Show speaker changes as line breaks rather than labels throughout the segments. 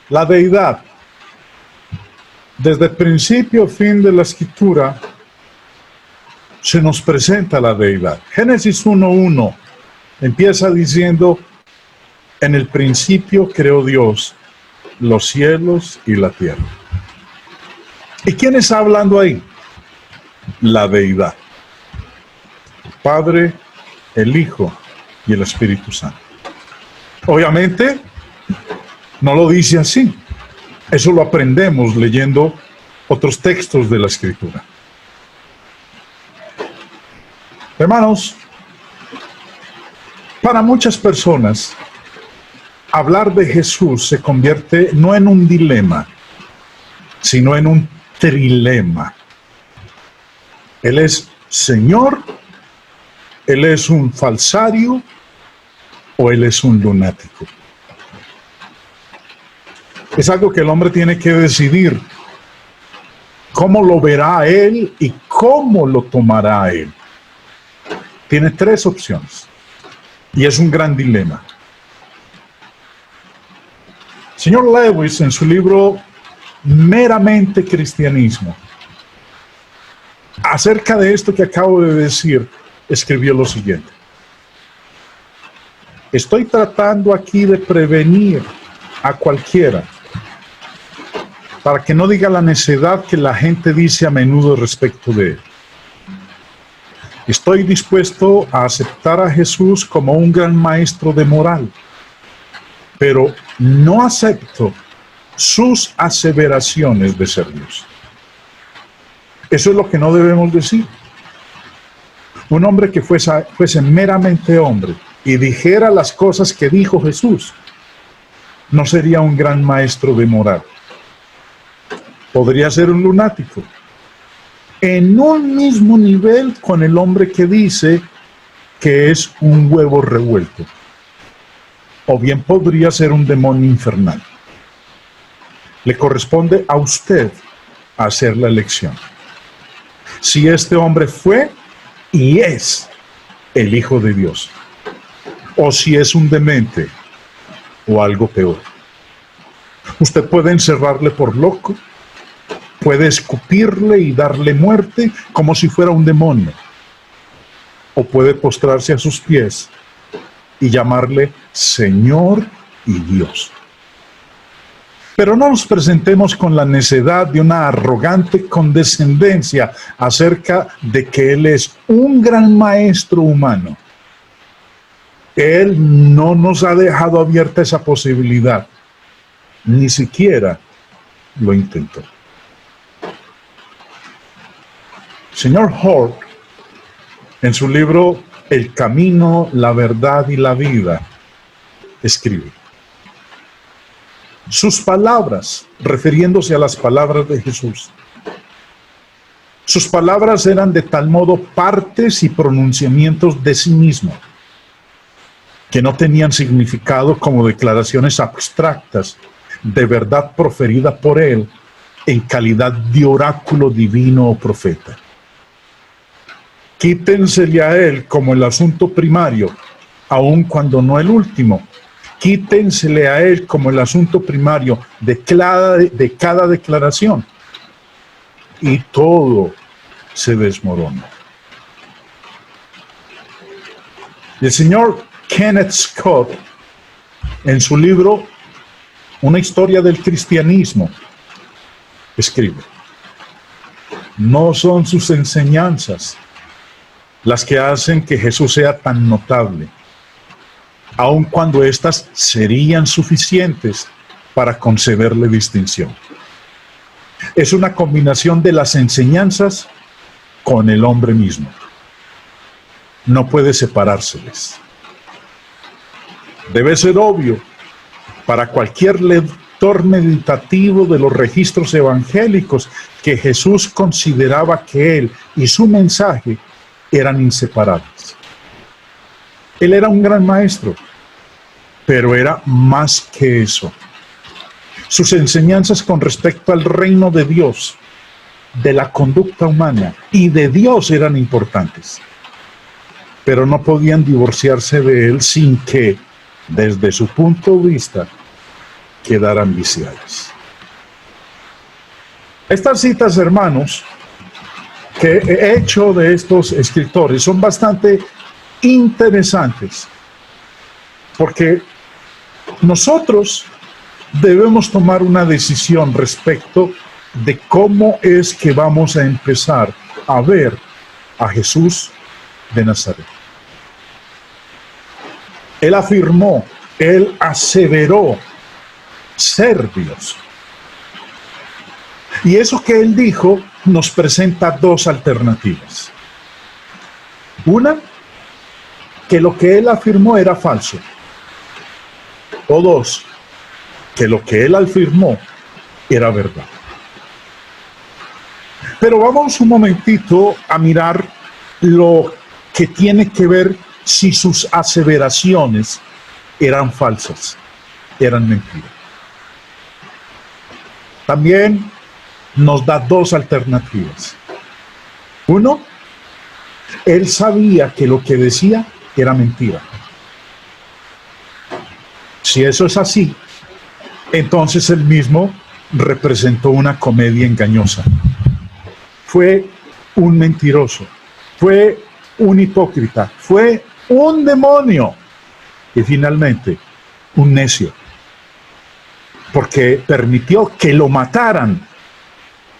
La deidad. Desde el principio a fin de la escritura se nos presenta la deidad. Génesis 1:1 empieza diciendo: en el principio creó Dios los cielos y la tierra. ¿Y quién está hablando ahí? La deidad. El Padre, el Hijo y el Espíritu Santo. Obviamente, no lo dice así. Eso lo aprendemos leyendo otros textos de la Escritura. Hermanos, para muchas personas, hablar de Jesús se convierte no en un dilema, sino en un trilema. Él es Señor, Él es un falsario o Él es un lunático. Es algo que el hombre tiene que decidir cómo lo verá a Él y cómo lo tomará a Él. Tiene tres opciones y es un gran dilema. Señor Lewis, en su libro Meramente Cristianismo, acerca de esto que acabo de decir, escribió lo siguiente: estoy tratando aquí de prevenir a cualquiera para que no diga la necedad que la gente dice a menudo respecto de él. Estoy dispuesto a aceptar a Jesús como un gran maestro de moral, pero no acepto sus aseveraciones de ser Dios. Eso es lo que no debemos decir. Un hombre que fuese meramente hombre y dijera las cosas que dijo Jesús, no sería un gran maestro de moral. Podría ser un lunático, en un mismo nivel con el hombre que dice que es un huevo revuelto. O bien podría ser un demonio infernal. Le corresponde a usted hacer la elección. Si este hombre fue y es el Hijo de Dios, o si es un demente o algo peor. Usted puede encerrarle por loco, puede escupirle y darle muerte como si fuera un demonio, o puede postrarse a sus pies y llamarle Señor y Dios. Pero no nos presentemos con la necedad de una arrogante condescendencia acerca de que Él es un gran maestro humano. Él no nos ha dejado abierta esa posibilidad, ni siquiera lo intentó. Señor Hort, en su libro El camino, la verdad y la vida, escribe: sus palabras, refiriéndose a las palabras de Jesús, sus palabras eran de tal modo partes y pronunciamientos de sí mismo, que no tenían significado como declaraciones abstractas de verdad proferida por él en calidad de oráculo divino o profeta. Quítensele a él como el asunto primario, aun cuando no el último. Quítensele a él como el asunto primario de cada declaración, y todo se desmorona. El señor Kenneth Scott, en su libro Una historia del cristianismo, escribe: no son sus enseñanzas las que hacen que Jesús sea tan notable, aun cuando éstas serían suficientes para concederle distinción. Es una combinación de las enseñanzas con el hombre mismo. No puede separárseles. Debe ser obvio para cualquier lector meditativo de los registros evangélicos que Jesús consideraba que él y su mensaje eran inseparables. Él era un gran maestro, pero era más que eso. Sus enseñanzas con respecto al reino de Dios, de la conducta humana y de Dios eran importantes, pero no podían divorciarse de él sin que, desde su punto de vista, quedarán viciadas. Estas citas, hermanos, que he hecho de estos escritores son bastante interesantes, porque nosotros debemos tomar una decisión respecto de cómo es que vamos a empezar a ver a Jesús de Nazaret. Él afirmó, él aseveró ser Dios. Y eso que él dijo nos presenta dos alternativas. Una, que lo que él afirmó era falso. O dos, que lo que él afirmó era verdad. Pero vamos un momentito a mirar lo que tiene que ver si sus aseveraciones eran falsas, eran mentiras. También nos da dos alternativas. Uno, él sabía que lo que decía era mentira. Si eso es así, entonces él mismo representó una comedia engañosa. Fue un mentiroso, fue un hipócrita, fue un demonio y finalmente un necio, porque permitió que lo mataran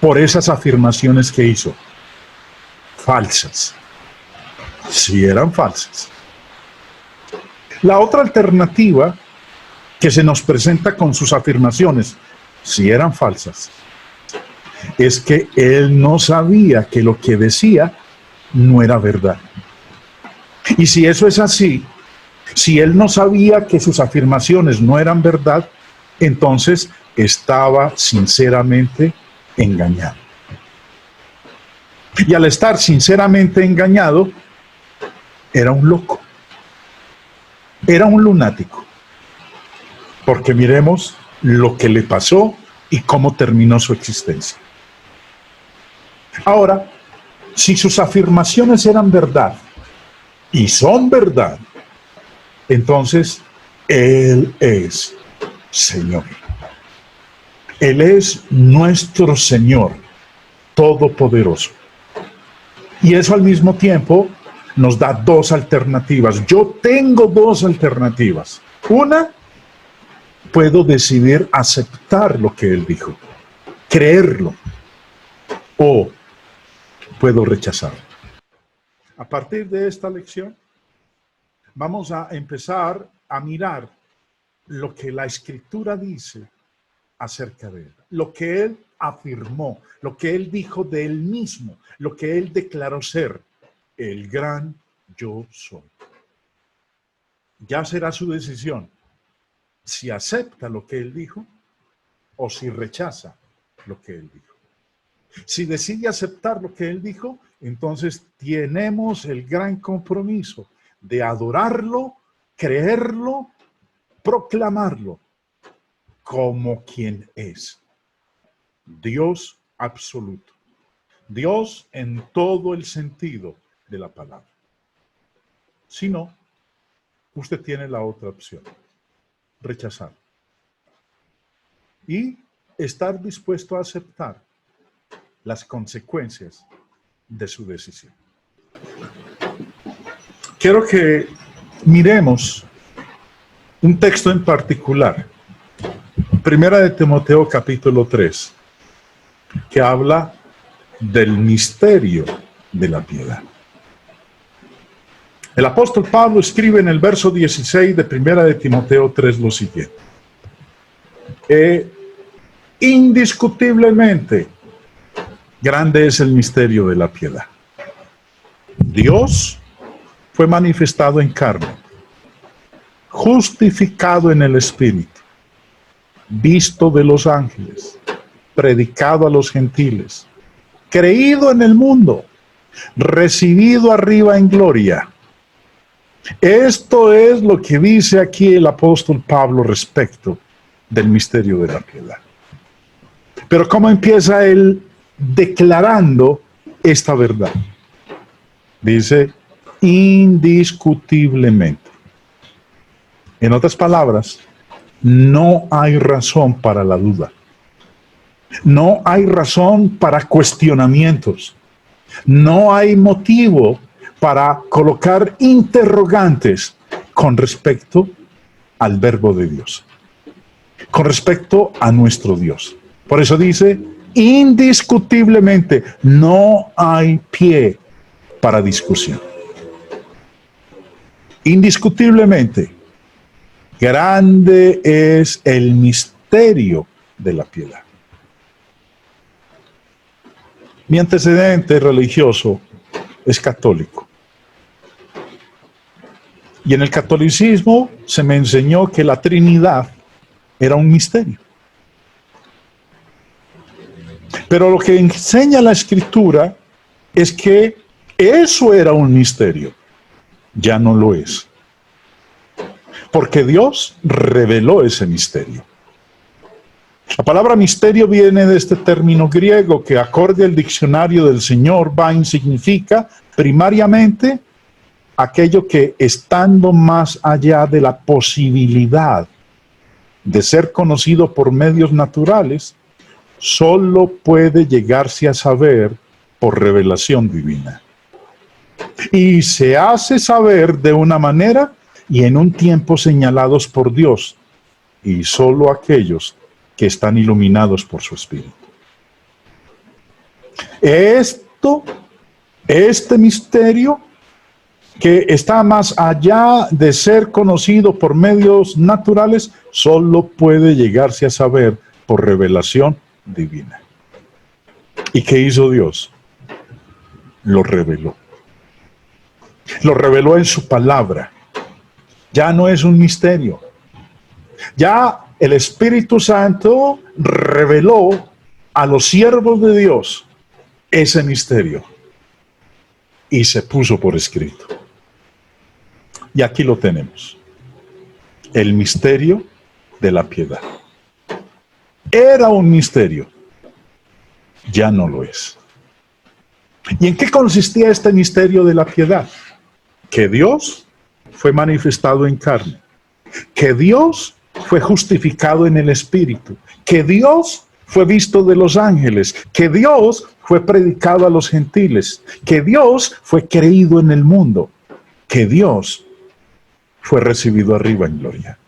por esas afirmaciones que hizo. Falsas. Sí, eran falsas. La otra alternativa que se nos presenta con sus afirmaciones, si eran falsas, es que él no sabía que lo que decía no era verdad. Y si eso es así, si él no sabía que sus afirmaciones no eran verdad, entonces estaba sinceramente engañado. Y al estar sinceramente engañado, era un loco, era un lunático. Porque miremos lo que le pasó y cómo terminó su existencia. Ahora, si sus afirmaciones eran verdad, y son verdad, entonces Él es Señor. Él es nuestro Señor Todopoderoso. Y eso al mismo tiempo nos da dos alternativas. Yo tengo dos alternativas. Una, puedo decidir aceptar lo que Él dijo, creerlo, o puedo rechazarlo. A partir de esta lección, vamos a empezar a mirar lo que la Escritura dice acerca de Él, lo que Él afirmó, lo que Él dijo de Él mismo, lo que Él declaró ser, el gran yo soy. Ya será su decisión si acepta lo que Él dijo o si rechaza lo que Él dijo. Si decide aceptar lo que Él dijo, entonces tenemos el gran compromiso de adorarlo, creerlo, proclamarlo como quien es. Dios absoluto. Dios en todo el sentido de la palabra. Si no, usted tiene la otra opción. Rechazar. Y estar dispuesto a aceptar las consecuencias de su decisión. Quiero que miremos un texto en particular. Primera de Timoteo capítulo 3, que habla del misterio de la piedad. El apóstol Pablo escribe en el verso 16 de Primera de Timoteo 3 lo siguiente. Indiscutiblemente, grande es el misterio de la piedad. Dios fue manifestado en carne, justificado en el Espíritu, visto de los ángeles, predicado a los gentiles, creído en el mundo, recibido arriba en gloria. Esto es lo que dice aquí el apóstol Pablo respecto del misterio de la piedad. Pero ¿cómo empieza él declarando esta verdad? Dice, indiscutiblemente. En otras palabras, no hay razón para la duda. No hay razón para cuestionamientos. No hay motivo para colocar interrogantes con respecto al verbo de Dios, con respecto a nuestro Dios. Por eso dice, indiscutiblemente, no hay pie para discusión. Indiscutiblemente, grande es el misterio de la piedad. Mi antecedente religioso es católico. Y en el catolicismo se me enseñó que la Trinidad era un misterio. Pero lo que enseña la Escritura es que eso era un misterio. Ya no lo es. Porque Dios reveló ese misterio. La palabra misterio viene de este término griego que, acorde al diccionario del señor Vine, significa primariamente aquello que, estando más allá de la posibilidad de ser conocido por medios naturales, solo puede llegarse a saber por revelación divina. Y se hace saber de una manera y en un tiempo señalados por Dios, y solo aquellos que están iluminados por su Espíritu. Este misterio que está más allá de ser conocido por medios naturales, solo puede llegarse a saber por revelación divina. ¿Y qué hizo Dios? Lo reveló. Lo reveló en su palabra. Ya no es un misterio. Ya el Espíritu Santo reveló a los siervos de Dios ese misterio y se puso por escrito. Y aquí lo tenemos. El misterio de la piedad. Era un misterio. Ya no lo es. ¿Y en qué consistía este misterio de la piedad? Que Dios fue manifestado en carne. Que Dios fue justificado en el Espíritu. Que Dios fue visto de los ángeles. Que Dios fue predicado a los gentiles. Que Dios fue creído en el mundo. Que Dios fue recibido arriba en gloria.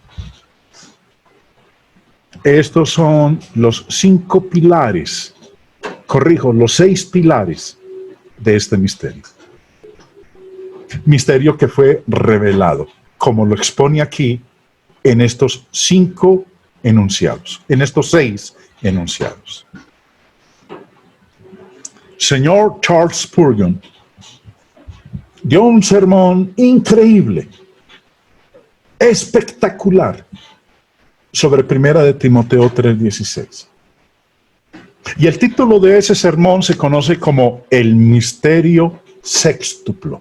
Estos son los 5 pilares, los 6 pilares de este misterio. Misterio que fue revelado, como lo expone aquí en estos 5 enunciados, en estos 6 enunciados. Señor Charles Spurgeon dio un sermón increíble, espectacular, sobre 1 de Timoteo 3:16. Y el título de ese sermón se conoce como el misterio sextuplo,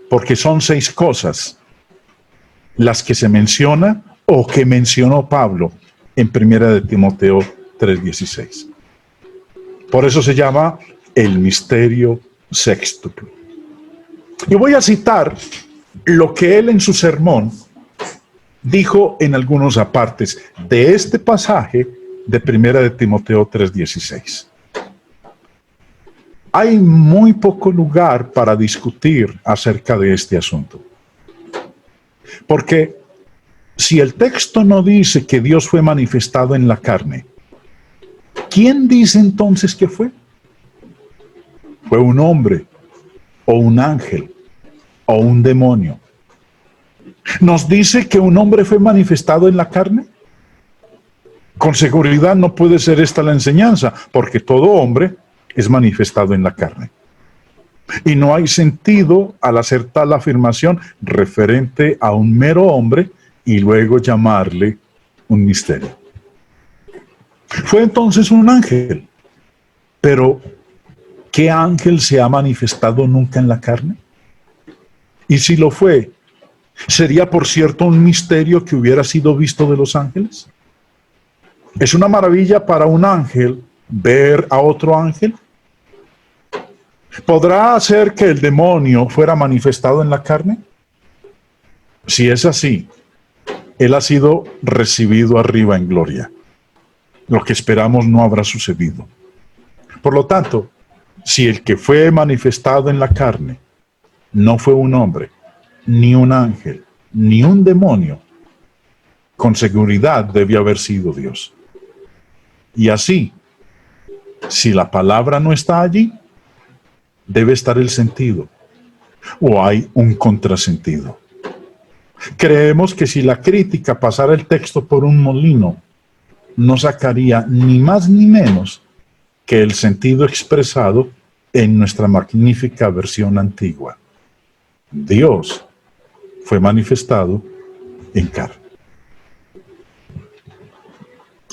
porque son 6 cosas las que se menciona o que mencionó Pablo en 1 de Timoteo 3:16. Por eso se llama el misterio sextuplo. Y voy a citar lo que él en su sermón dijo en algunos apartes de este pasaje de 1 de Timoteo 3:16. Hay muy poco lugar para discutir acerca de este asunto. Porque si el texto no dice que Dios fue manifestado en la carne, ¿quién dice entonces que fue? ¿Fue un hombre o un ángel o un demonio? ¿Nos dice que un hombre fue manifestado en la carne? Con seguridad no puede ser esta la enseñanza, porque todo hombre es manifestado en la carne. Y no hay sentido al hacer tal afirmación referente a un mero hombre y luego llamarle un misterio. Fue entonces un ángel, pero ¿qué ángel se ha manifestado nunca en la carne? Y si lo fue, ¿sería por cierto un misterio que hubiera sido visto de los ángeles? ¿Es una maravilla para un ángel ver a otro ángel? ¿Podrá hacer que el demonio fuera manifestado en la carne? Si es así, Él ha sido recibido arriba en gloria. Lo que esperamos no habrá sucedido. Por lo tanto, si el que fue manifestado en la carne no fue un hombre, ni un ángel, ni un demonio, con seguridad debió haber sido Dios. Y así, si la palabra no está allí, debe estar el sentido, o hay un contrasentido. Creemos que si la crítica pasara el texto por un molino, no sacaría ni más ni menos que el sentido expresado en nuestra magnífica versión antigua. Dios fue manifestado en carne.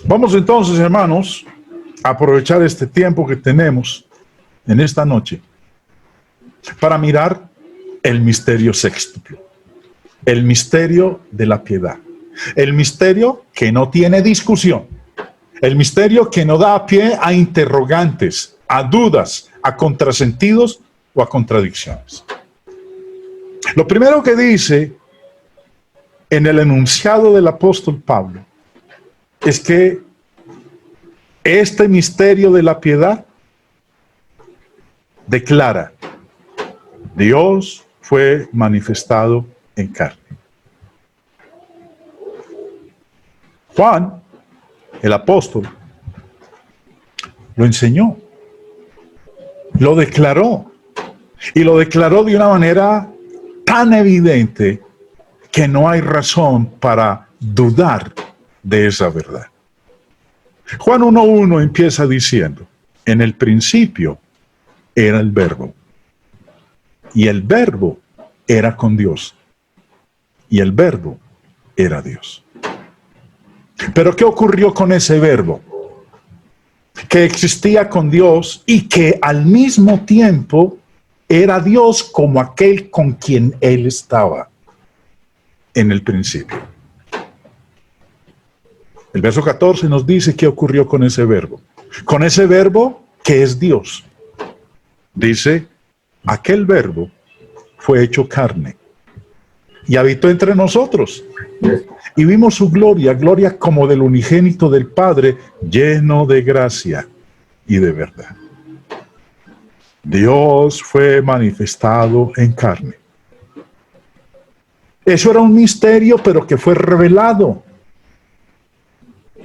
Vamos entonces, hermanos, a aprovechar este tiempo que tenemos en esta noche para mirar el misterio sextuplo, el misterio de la piedad, el misterio que no tiene discusión, el misterio que no da pie a interrogantes, a dudas, a contrasentidos o a contradicciones. Lo primero que dice en el enunciado del apóstol Pablo es que este misterio de la piedad declara: Dios fue manifestado en carne. Juan, el apóstol, lo enseñó, lo declaró, y lo declaró de una manera tan evidente que no hay razón para dudar de esa verdad. Juan 1:1 empieza diciendo: en el principio era el Verbo, y el Verbo era con Dios, y el Verbo era Dios. Pero ¿qué ocurrió con ese Verbo? Que existía con Dios y que al mismo tiempo era Dios como aquel con quien Él estaba en el principio. El verso 14 nos dice qué ocurrió con ese Verbo. Con ese Verbo que es Dios. Dice: aquel Verbo fue hecho carne y habitó entre nosotros. Y vimos su gloria, gloria como del unigénito del Padre, lleno de gracia y de verdad. Dios fue manifestado en carne. Eso era un misterio, pero que fue revelado.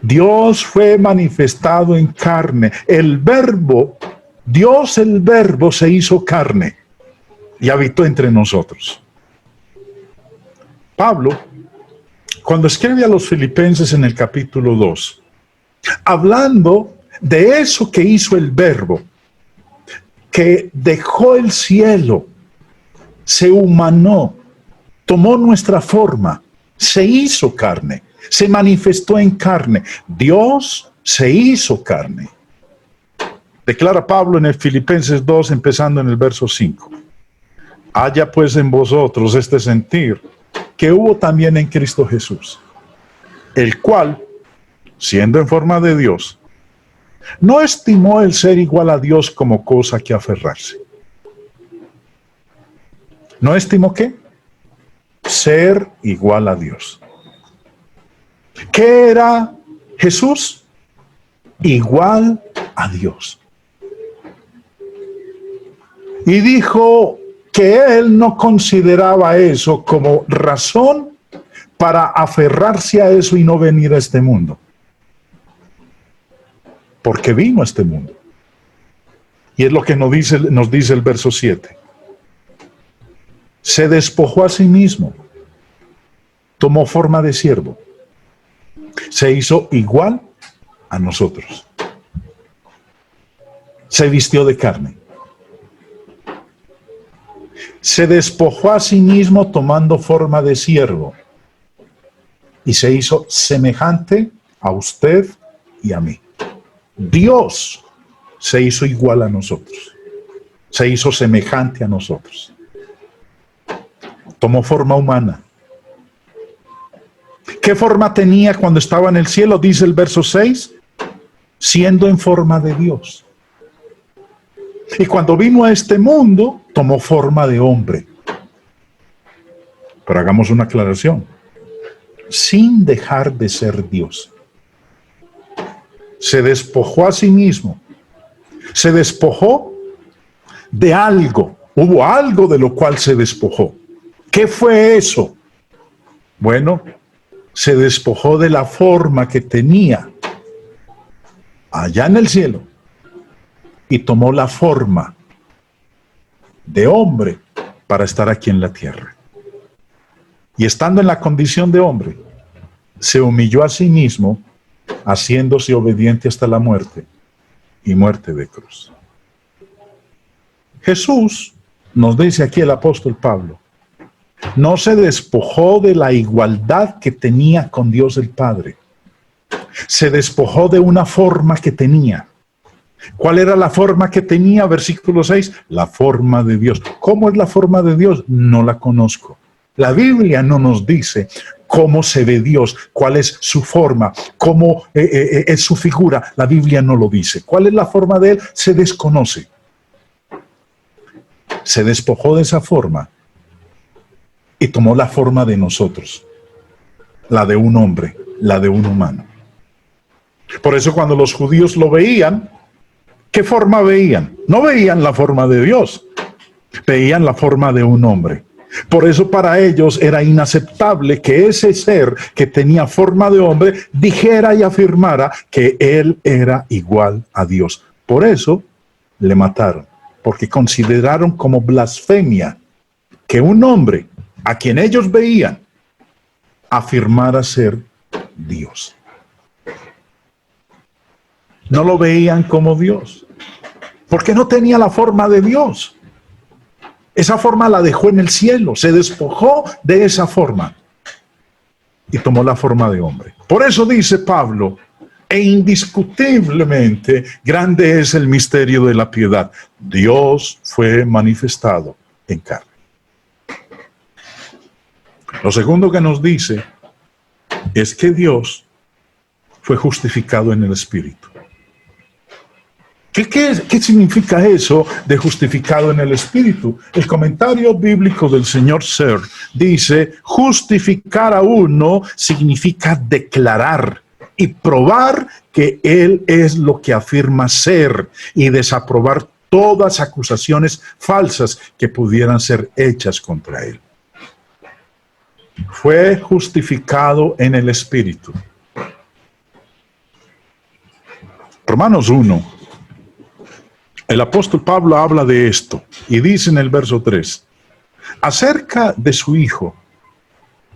Dios fue manifestado en carne. El Verbo, Dios el Verbo se hizo carne y habitó entre nosotros. Pablo, cuando escribe a los Filipenses en el capítulo 2, hablando de eso que hizo el Verbo, que dejó el cielo, se humanó, tomó nuestra forma, se hizo carne, se manifestó en carne. Dios se hizo carne. Declara Pablo en el Filipenses 2, empezando en el verso 5. Haya pues en vosotros este sentir que hubo también en Cristo Jesús, el cual, siendo en forma de Dios, no estimó el ser igual a Dios como cosa que aferrarse. ¿No estimó qué? Ser igual a Dios. ¿Qué era Jesús? Igual a Dios. Y dijo que él no consideraba eso como razón para aferrarse a eso y no venir a este mundo. Porque vino a este mundo. Y es lo que nos dice el verso 7. Se despojó a sí mismo, tomó forma de siervo, se hizo igual a nosotros, se vistió de carne, se despojó a sí mismo tomando forma de siervo y se hizo semejante a usted y a mí. Dios se hizo igual a nosotros, se hizo semejante a nosotros. Tomó forma humana. ¿Qué forma tenía cuando estaba en el cielo? Dice el verso 6, siendo en forma de Dios. Y cuando vino a este mundo, tomó forma de hombre. Pero hagamos una aclaración. sin dejar de ser Dios. Se despojó a sí mismo. Se despojó de algo. Hubo algo de lo cual se despojó. ¿Qué fue eso? Bueno, se despojó de la forma que tenía allá en el cielo y tomó la forma de hombre para estar aquí en la tierra. Y estando en la condición de hombre, se humilló a sí mismo, haciéndose obediente hasta la muerte y muerte de cruz. Jesús, nos dice aquí el apóstol Pablo, no se despojó de la igualdad que tenía con Dios el Padre. Se despojó de una forma que tenía. ¿Cuál era la forma que tenía? Versículo 6, la forma de Dios. ¿Cómo es la forma de Dios? No la conozco. La Biblia no nos dice cómo se ve Dios, cuál es su forma, cómo es su figura. La Biblia no lo dice. ¿Cuál es la forma de Él? Se desconoce. Se despojó de esa forma y tomó la forma de nosotros, la de un hombre, la de un humano. Por eso cuando los judíos lo veían, ¿qué forma veían? No veían la forma de Dios, veían la forma de un hombre. Por eso para ellos era inaceptable que ese ser que tenía forma de hombre dijera y afirmara que él era igual a Dios. Por eso le mataron, porque consideraron como blasfemia que un hombre a quien ellos veían afirmara ser Dios. No lo veían como Dios, porque no tenía la forma de Dios. Esa forma la dejó en el cielo, se despojó de esa forma y tomó la forma de hombre. Por eso dice Pablo, e indiscutiblemente grande es el misterio de la piedad. Dios fue manifestado en carne. Lo segundo que nos dice es que Dios fue justificado en el Espíritu. ¿Qué significa eso de justificado en el Espíritu? El comentario bíblico del señor Serre dice, justificar a uno significa declarar y probar que él es lo que afirma ser y desaprobar todas acusaciones falsas que pudieran ser hechas contra él. Fue justificado en el Espíritu. Romanos 1. El apóstol Pablo habla de esto y dice en el verso 3, acerca de su Hijo,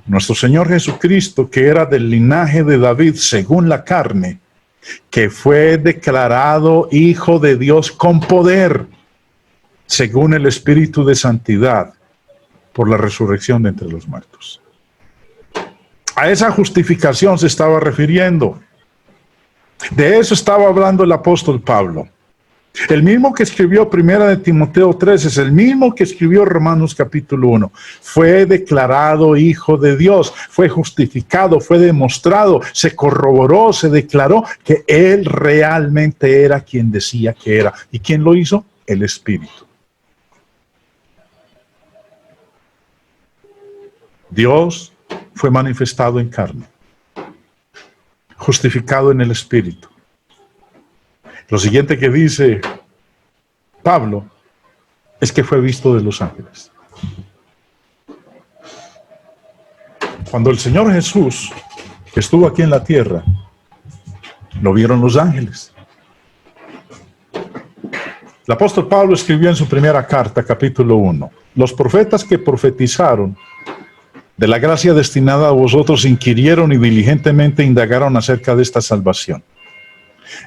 nuestro Señor Jesucristo, que era del linaje de David según la carne, que fue declarado Hijo de Dios con poder, según el Espíritu de Santidad, por la resurrección de entre los muertos. A esa justificación se estaba refiriendo. De eso estaba hablando el apóstol Pablo. El mismo que escribió Primera de Timoteo 3 es el mismo que escribió Romanos capítulo 1. Fue declarado Hijo de Dios, fue justificado, fue demostrado, se corroboró, se declaró que Él realmente era quien decía que era. ¿Y quién lo hizo? El Espíritu. Dios fue manifestado en carne, justificado en el Espíritu. Lo siguiente que dice Pablo es que fue visto de los ángeles. Cuando el Señor Jesús estuvo aquí en la tierra, lo vieron los ángeles. El apóstol Pablo escribió en su primera carta, capítulo 1, los profetas que profetizaron de la gracia destinada a vosotros inquirieron y diligentemente indagaron acerca de esta salvación,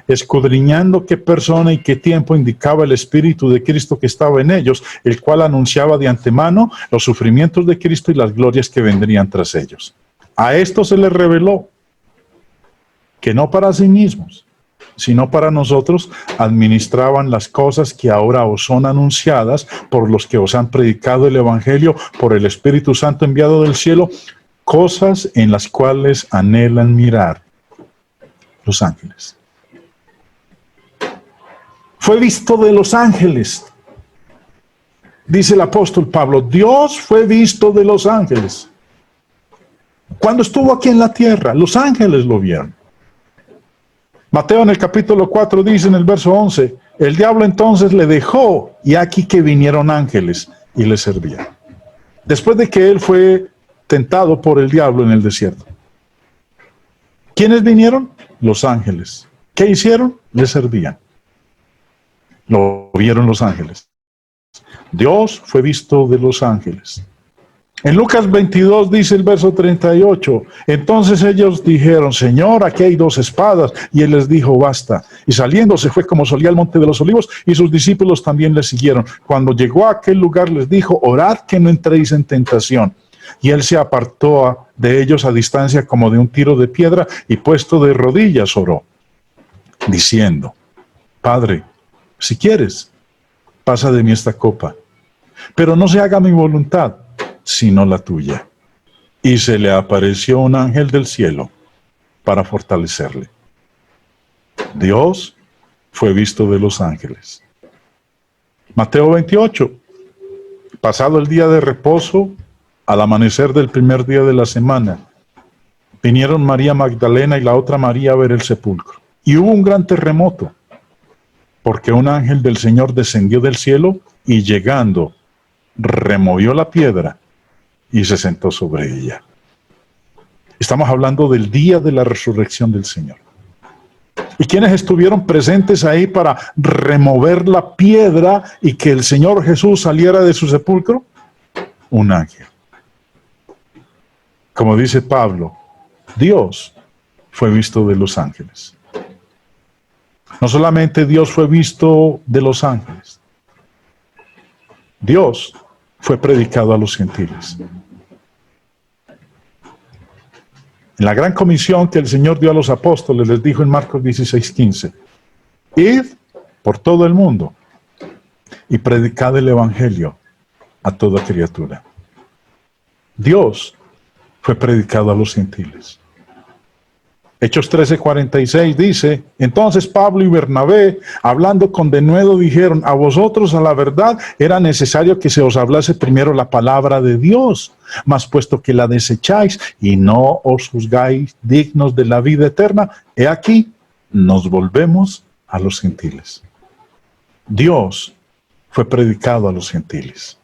escudriñando qué persona y qué tiempo indicaba el Espíritu de Cristo que estaba en ellos, el cual anunciaba de antemano los sufrimientos de Cristo y las glorias que vendrían tras ellos. A esto se les reveló que no para sí mismos, sino para nosotros administraban las cosas que ahora os son anunciadas por los que os han predicado el Evangelio por el Espíritu Santo enviado del cielo, cosas en las cuales anhelan mirar los ángeles. Fue visto de los ángeles. Dice el apóstol Pablo, Dios fue visto de los ángeles. Cuando estuvo aquí en la tierra, los ángeles lo vieron. Mateo en el capítulo 4 dice en el verso 11, el diablo entonces le dejó y aquí que vinieron ángeles y le servían. Después de que él fue tentado por el diablo en el desierto. ¿Quiénes vinieron? Los ángeles. ¿Qué hicieron? Le servían. Lo vieron los ángeles. Dios fue visto de los ángeles. En Lucas 22 dice el verso 38, entonces ellos dijeron, Señor, aquí hay 2 espadas, y él les dijo, basta. Y saliendo se fue como solía al monte de los olivos, y sus discípulos también le siguieron. Cuando llegó a aquel lugar les dijo, orad que no entréis en tentación. Y él se apartó de ellos a distancia como de un tiro de piedra, y puesto de rodillas oró, diciendo, Padre, si quieres, pasa de mí esta copa, pero no se haga mi voluntad, sino la tuya. Y se le apareció un ángel del cielo para fortalecerle. Dios fue visto de los ángeles. Mateo 28. Pasado el día de reposo, al amanecer del primer día de la semana, vinieron María Magdalena y la otra María a ver el sepulcro. Y hubo un gran terremoto, porque un ángel del Señor descendió del cielo y llegando, removió la piedra y se sentó sobre ella. Estamos hablando del día de la resurrección del Señor. ¿Y quiénes estuvieron presentes ahí para remover la piedra y que el Señor Jesús saliera de su sepulcro? Un ángel. Como dice Pablo, Dios fue visto de los ángeles. No solamente Dios fue visto de los ángeles, Dios fue predicado a los gentiles. En la gran comisión que el Señor dio a los apóstoles, les dijo en Marcos 16:15, id por todo el mundo y predicad el evangelio a toda criatura. Dios fue predicado a los gentiles. Hechos 13:46 dice, entonces Pablo y Bernabé, hablando con denuedo, dijeron, a vosotros a la verdad era necesario que se os hablase primero la palabra de Dios, mas puesto que la desecháis y no os juzgáis dignos de la vida eterna, he aquí, nos volvemos a los gentiles. Dios fue predicado a los gentiles.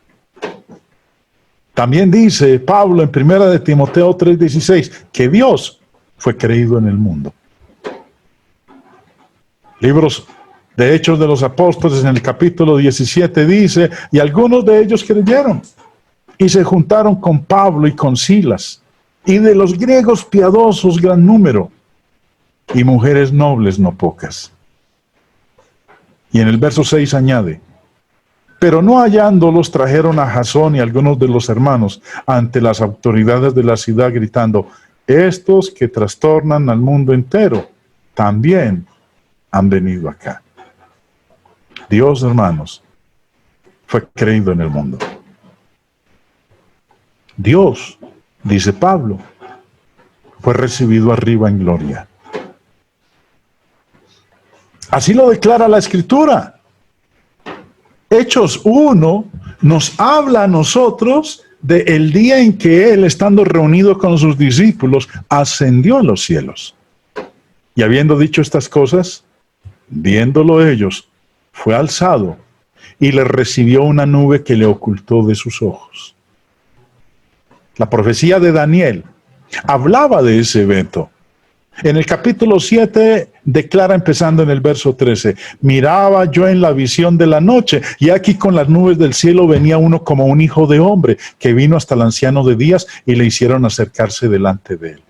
También dice Pablo en 1 de Timoteo 3:16, que Dios fue creído en el mundo. Libros de Hechos de los Apóstoles en el capítulo 17 dice, y algunos de ellos creyeron y se juntaron con Pablo y con Silas, y de los griegos piadosos gran número, y mujeres nobles no pocas. Y en el verso 6 añade, pero no hallándolos trajeron a Jasón y algunos de los hermanos ante las autoridades de la ciudad gritando, estos que trastornan al mundo entero, también han venido acá. Dios, hermanos, fue creído en el mundo. Dios, dice Pablo, fue recibido arriba en gloria. Así lo declara la Escritura. Hechos 1 nos habla a nosotros del día en que Él, estando reunido con sus discípulos, ascendió a los cielos. Y habiendo dicho estas cosas, viéndolo ellos, fue alzado y le recibió una nube que le ocultó de sus ojos. La profecía de Daniel hablaba de ese evento. En el capítulo 7 declara, empezando en el verso 13, miraba yo en la visión de la noche, y aquí con las nubes del cielo venía uno como un hijo de hombre, que vino hasta el anciano de días y le hicieron acercarse delante de él.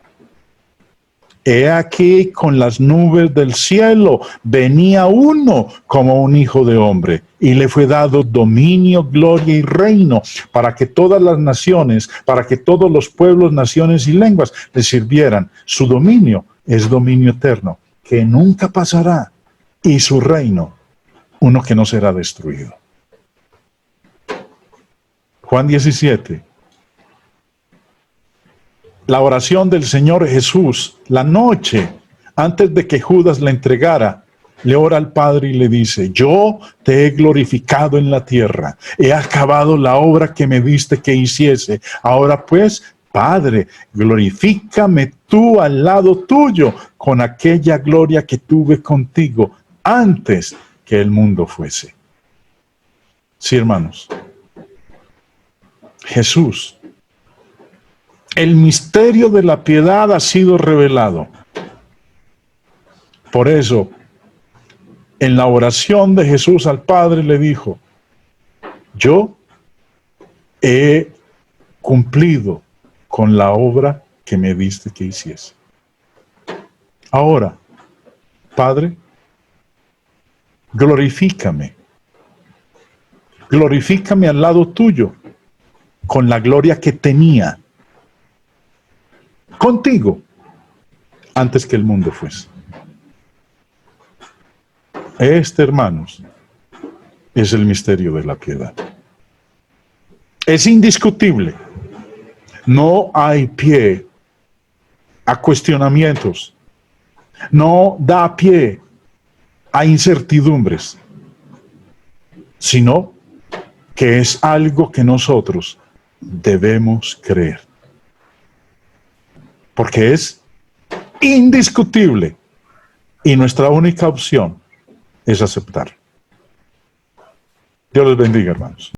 He aquí con las nubes del cielo venía uno como un hijo de hombre, y le fue dado dominio, gloria y reino, para que todas las naciones, para que todos los pueblos, naciones y lenguas le sirvieran. Su dominio es dominio eterno, que nunca pasará, y su reino, uno que no será destruido. Juan 17. La oración del Señor Jesús, la noche antes de que Judas le entregara, le ora al Padre y le dice, yo te he glorificado en la tierra, he acabado la obra que me diste que hiciese, ahora pues Padre, glorifícame tú al lado tuyo con aquella gloria que tuve contigo antes que el mundo fuese. Sí, hermanos. Jesús, el misterio de la piedad ha sido revelado. Por eso, en la oración de Jesús al Padre le dijo: yo he cumplido con la obra que me diste que hiciese. Ahora, Padre, glorifícame. Glorifícame al lado tuyo con la gloria que tenía contigo antes que el mundo fuese. Este, hermanos, es el misterio de la piedad. Es indiscutible. No hay pie a cuestionamientos. No da pie a incertidumbres, sino que es algo que nosotros debemos creer. Porque es indiscutible y nuestra única opción es aceptar. Dios les bendiga, hermanos.